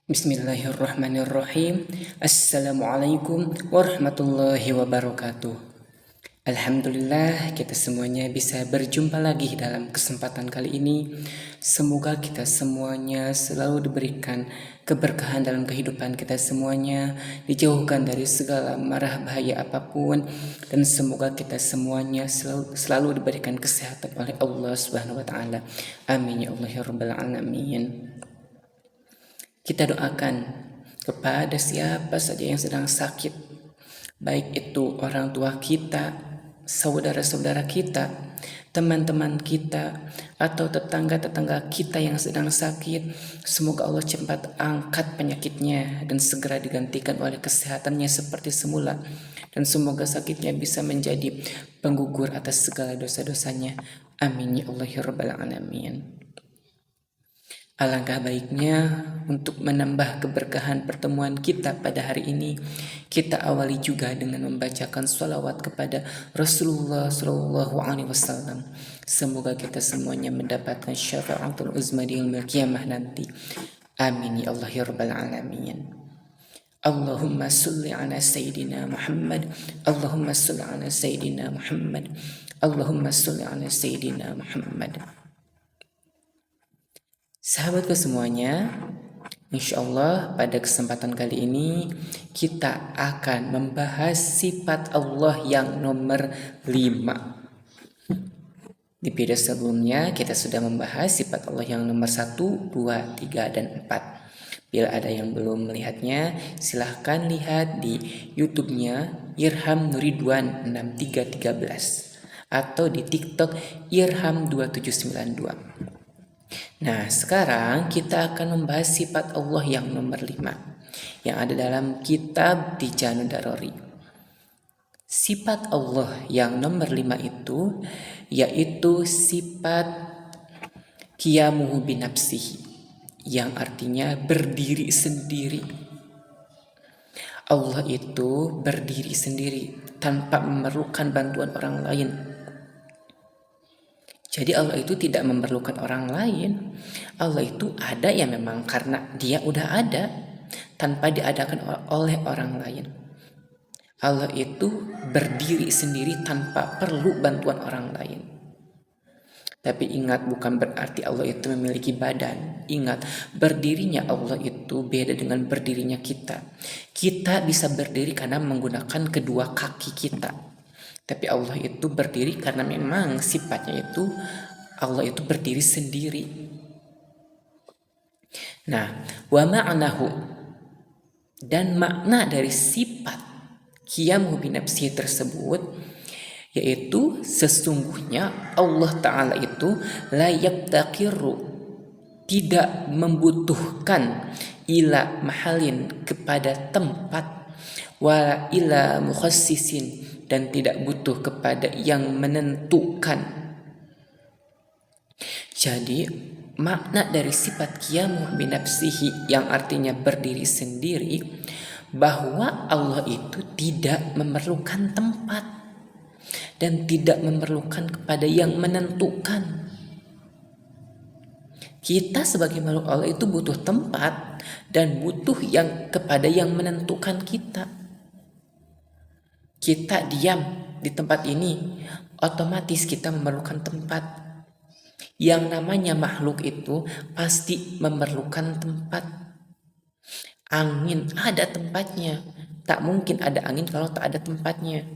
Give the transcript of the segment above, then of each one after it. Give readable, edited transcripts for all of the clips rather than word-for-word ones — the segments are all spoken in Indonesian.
Bismillahirrahmanirrahim. Assalamualaikum warahmatullahi wabarakatuh. Alhamdulillah kita semuanya bisa berjumpa lagi dalam kesempatan kali ini. Semoga kita semuanya selalu diberikan keberkahan dalam kehidupan kita semuanya, dijauhkan dari segala marah bahaya apapun, dan semoga kita semuanya selalu diberikan kesehatan oleh Allah Subhanahu wa taala. Amin ya Allah ya rabbal alamin. Kita doakan kepada siapa saja yang sedang sakit, baik itu orang tua kita, saudara-saudara kita, teman-teman kita, atau tetangga-tetangga kita yang sedang sakit. Semoga Allah cepat angkat penyakitnya dan segera digantikan oleh kesehatannya seperti semula. Dan semoga sakitnya bisa menjadi penggugur atas segala dosa-dosanya. Amin ya Allah ya rabbal alamin. Alangkah baiknya untuk menambah keberkahan pertemuan kita pada hari ini, kita awali juga dengan membacakan sholawat kepada Rasulullah Shallallahu Alaihi Wasallam. Semoga kita semuanya mendapatkan syafaatul uzma di yaumil qiyamah nanti. Amin ya Allah ya rabbal alamin. Allahumma salli ala Sayyidina Muhammad. Allahumma salli ala Sayyidina Muhammad. Allahumma salli ala Sayyidina Muhammad. Sahabatku semuanya, insya Allah pada kesempatan kali ini kita akan membahas sifat Allah yang nomor 5. Di video sebelumnya kita sudah membahas sifat Allah yang nomor 1, 2, 3, dan 4. Bila ada yang belum melihatnya, silahkan lihat di YouTube-nya Irham Nuridwan 6313 atau di TikTok Irham 2792. Nah, sekarang kita akan membahas sifat Allah yang nomor 5 yang ada dalam kitab Tijanul Darori. Sifat Allah yang nomor 5 itu yaitu sifat qiyamuhu binafsihi, yang artinya berdiri sendiri. Allah itu berdiri sendiri tanpa memerlukan bantuan orang lain. Jadi Allah itu tidak memerlukan orang lain. Allah itu ada ya memang karena dia udah ada, tanpa diadakan oleh orang lain. Allah itu berdiri sendiri tanpa perlu bantuan orang lain. Tapi ingat, bukan berarti Allah itu memiliki badan. Ingat, berdirinya Allah itu beda dengan berdirinya kita. Kita bisa berdiri karena menggunakan kedua kaki kita. Tapi Allah itu berdiri karena memang sifatnya itu Allah itu berdiri sendiri. Nah, wa ma'nahu, dan makna dari sifat qiyamuhu binafsihi tersebut yaitu sesungguhnya Allah Ta'ala itu la yaftaqiru, tidak membutuhkan ila mahalin, kepada tempat, wala ila mukhassisin, dan tidak butuh kepada yang menentukan. Jadi makna dari sifat qiyamuhu binafsihi yang artinya berdiri sendiri, bahwa Allah itu tidak memerlukan tempat dan tidak memerlukan kepada yang menentukan. Kita sebagai makhluk Allah itu butuh tempat dan butuh yang kepada yang menentukan kita. Kita diam di tempat ini, otomatis kita memerlukan tempat. Yang namanya makhluk itu pasti memerlukan tempat. Angin ada tempatnya, tak mungkin ada angin kalau tak ada tempatnya.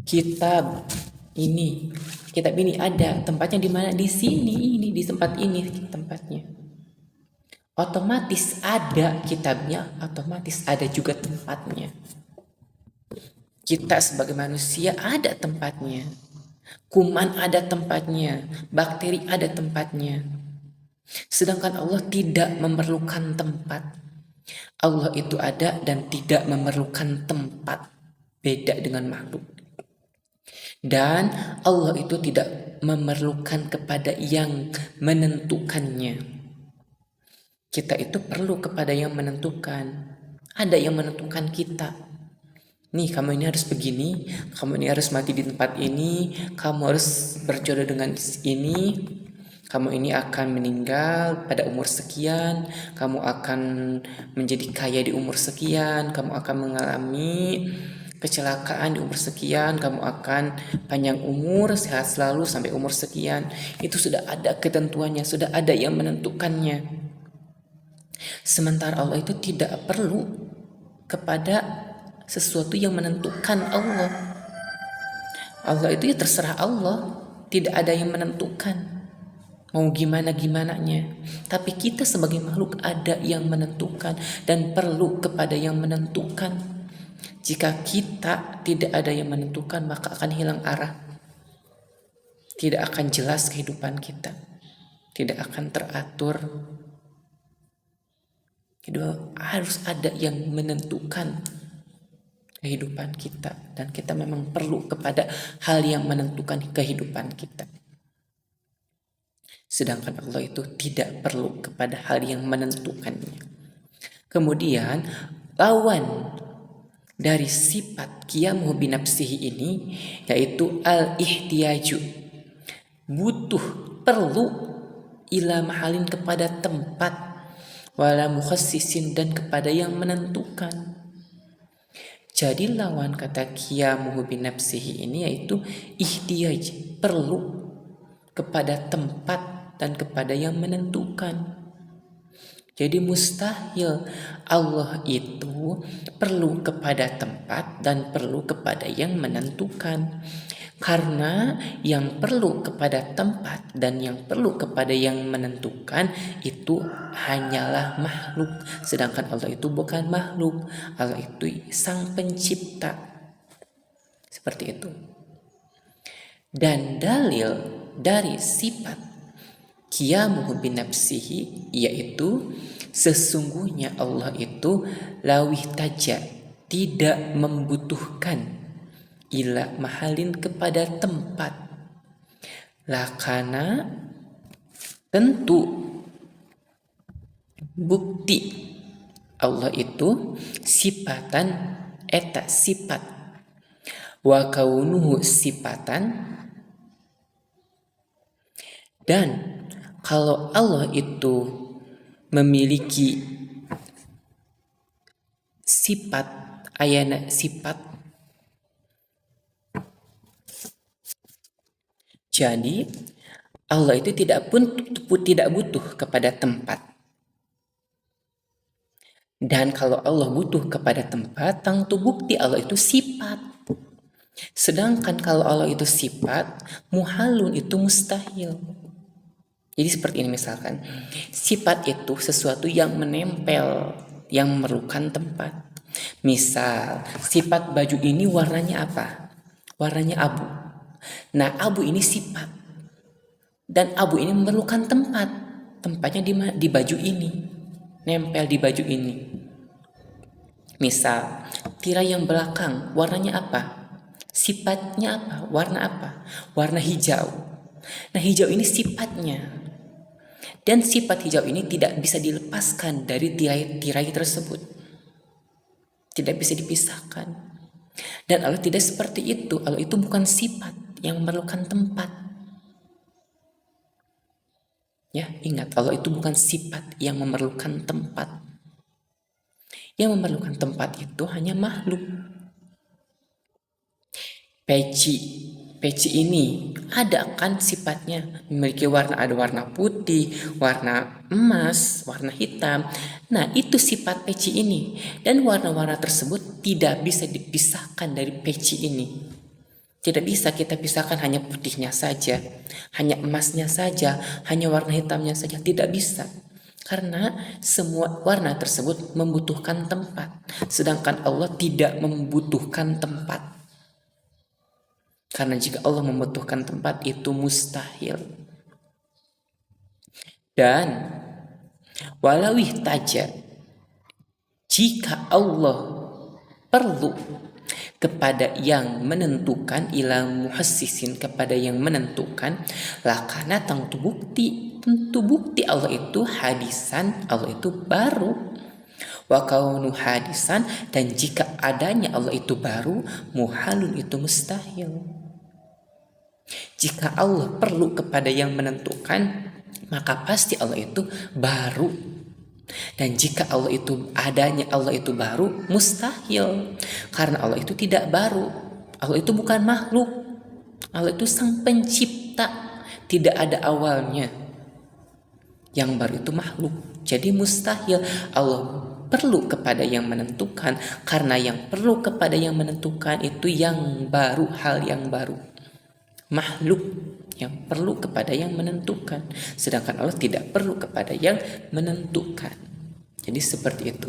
Kitab ini ada tempatnya di mana? Di sini, ini di tempat ini tempatnya. Otomatis ada kitabnya, otomatis ada juga tempatnya. Kita sebagai manusia ada tempatnya. Kuman ada tempatnya, bakteri ada tempatnya. Sedangkan Allah tidak memerlukan tempat. Allah itu ada dan tidak memerlukan tempat. Beda dengan makhluk. Dan Allah itu tidak memerlukan kepada yang menentukannya. Kita itu perlu kepada yang menentukan. Ada yang menentukan kita. Nih, kamu ini harus begini, kamu ini harus mati di tempat ini, kamu harus berjodoh dengan ini, kamu ini akan meninggal pada umur sekian, kamu akan menjadi kaya di umur sekian, kamu akan mengalami kecelakaan di umur sekian, kamu akan panjang umur, sehat selalu sampai umur sekian. Itu sudah ada ketentuannya, sudah ada yang menentukannya. Sementara Allah itu tidak perlu kepada sesuatu yang menentukan Allah. Allah itu ya terserah Allah, tidak ada yang menentukan. Mau gimana-gimananya. Tapi kita sebagai makhluk ada yang menentukan dan perlu kepada yang menentukan. Jika kita tidak ada yang menentukan, maka akan hilang arah. Tidak akan jelas kehidupan kita. Tidak akan teratur. Kedua, harus ada yang menentukan kehidupan kita. Dan kita memang perlu kepada hal yang menentukan kehidupan kita. Sedangkan Allah itu tidak perlu kepada hal yang menentukannya. Kemudian lawan dari sifat qiyamuhu binafsihi ini yaitu al-ihtiyaju. Butuh, perlu ila mahalin kepada tempat, wala mukhassisin dan kepada yang menentukan. Jadi lawan kata qiyamuhu binafsihi ini yaitu ihtiyaj, perlu kepada tempat dan kepada yang menentukan. Jadi mustahil Allah itu perlu kepada tempat dan perlu kepada yang menentukan. Karena yang perlu kepada tempat dan yang perlu kepada yang menentukan itu hanyalah makhluk. Sedangkan Allah itu bukan makhluk. Allah itu sang pencipta. Seperti itu. Dan dalil dari sifat qiyamuhu binafsihi yaitu sesungguhnya Allah itu lawih taja, tidak membutuhkan ila mahalin kepada tempat, lakana tentu bukti Allah itu sifatan eta sifat wa kaunuhu sifatan. Dan kalau Allah itu memiliki sifat, ayana sifat, jadi Allah itu tidak butuh kepada tempat. Dan kalau Allah butuh kepada tempat, tentu bukti Allah itu sifat. Sedangkan kalau Allah itu sifat, muhalun itu mustahil. Jadi seperti ini misalkan, sifat itu sesuatu yang menempel, yang memerlukan tempat. Misal, sifat baju ini warnanya apa? Warnanya abu. Nah, abu ini sifat. Dan abu ini memerlukan tempat. Tempatnya di baju ini. Nempel di baju ini. Misal, tirai yang belakang, warnanya apa? Sifatnya apa? Warna apa? Warna hijau. Nah, hijau ini sifatnya. Dan sifat hijau ini tidak bisa dilepaskan dari tirai tersebut. Tidak bisa dipisahkan. Dan Allah tidak seperti itu. Allah itu bukan sifat yang memerlukan tempat. Ya, ingat, Allah itu bukan sifat yang memerlukan tempat. Yang memerlukan tempat itu hanya makhluk. Peci ini ada kan sifatnya, memiliki warna, ada warna putih, warna emas, warna hitam. Nah, itu sifat peci ini. Dan warna-warna tersebut tidak bisa dipisahkan dari peci ini. Tidak bisa kita pisahkan hanya putihnya saja, hanya emasnya saja, hanya warna hitamnya saja. Tidak bisa. Karena semua warna tersebut membutuhkan tempat. Sedangkan Allah tidak membutuhkan tempat. Karena jika Allah membutuhkan tempat itu mustahil. Dan walau ihtaja, jika Allah perlu kepada yang menentukan, ila muhassisin kepada yang menentukan, lakana tentu bukti Allah itu hadisan, Allah itu baru. Wa kaunu hadisan, dan jika adanya Allah itu baru, muhalun itu mustahil. Jika Allah perlu kepada yang menentukan, maka pasti Allah itu baru. Dan jika adanya Allah itu baru, mustahil. Karena Allah itu tidak baru. Allah itu bukan makhluk. Allah itu sang pencipta. Tidak ada awalnya. Yang baru itu makhluk. Jadi mustahil. Allah perlu kepada yang menentukan. Karena yang perlu kepada yang menentukan itu yang baru, hal yang baru. Makhluk yang perlu kepada yang menentukan, sedangkan Allah tidak perlu kepada yang menentukan. Jadi seperti itu.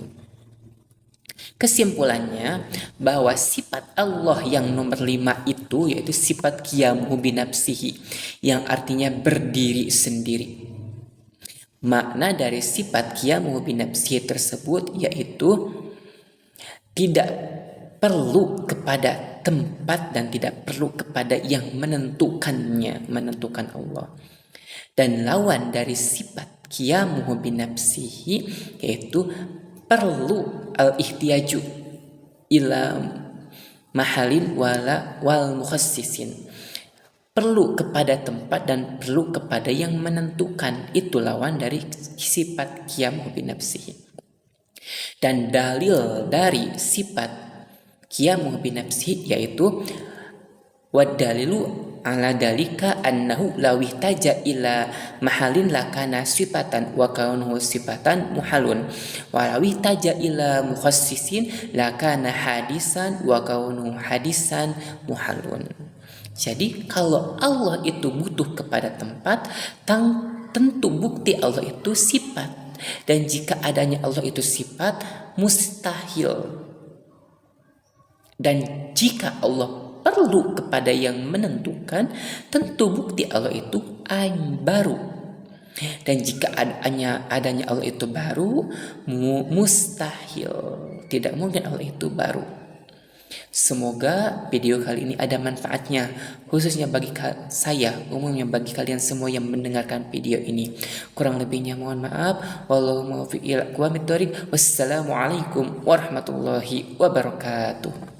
Kesimpulannya bahwa sifat Allah yang nomor 5 itu yaitu sifat qiyamuhu binafsihi, yang artinya berdiri sendiri. Makna dari sifat qiyamuhu binafsihi tersebut yaitu tidak perlu kepada tempat dan tidak perlu kepada yang menentukannya, menentukan Allah. Dan lawan dari sifat qiyamuhu binafsihi yaitu perlu al-ihtiyaju ila mahalin wal mukhassisin. Perlu kepada tempat dan perlu kepada yang menentukan. Itu lawan dari sifat qiyamuhu binafsihi. Dan dalil dari sifat qiyamuhu binafsihi yaitu wadalilu ala dalika annahu lawihtaja ila mahalin lakana sifatan wa kaunuhu sifatan muhalun wa lawihtaja ila mukhassisin lakana hadisan wa kaunuhu hadisan muhalun. Jadi kalau Allah itu butuh kepada tempat, tentu bukti Allah itu sifat. Dan jika adanya Allah itu sifat, mustahil. Dan jika Allah perlu kepada yang menentukan, tentu bukti Allah itu baru. Dan jika adanya Allah itu baru, mustahil. Tidak mungkin Allah itu baru. Semoga video kali ini ada manfaatnya, khususnya bagi saya, umumnya bagi kalian semua yang mendengarkan video ini. Kurang lebihnya mohon maaf. Wallahu muwaffiq ila aqwamit thoriq. Wassalamualaikum warahmatullahi wabarakatuh.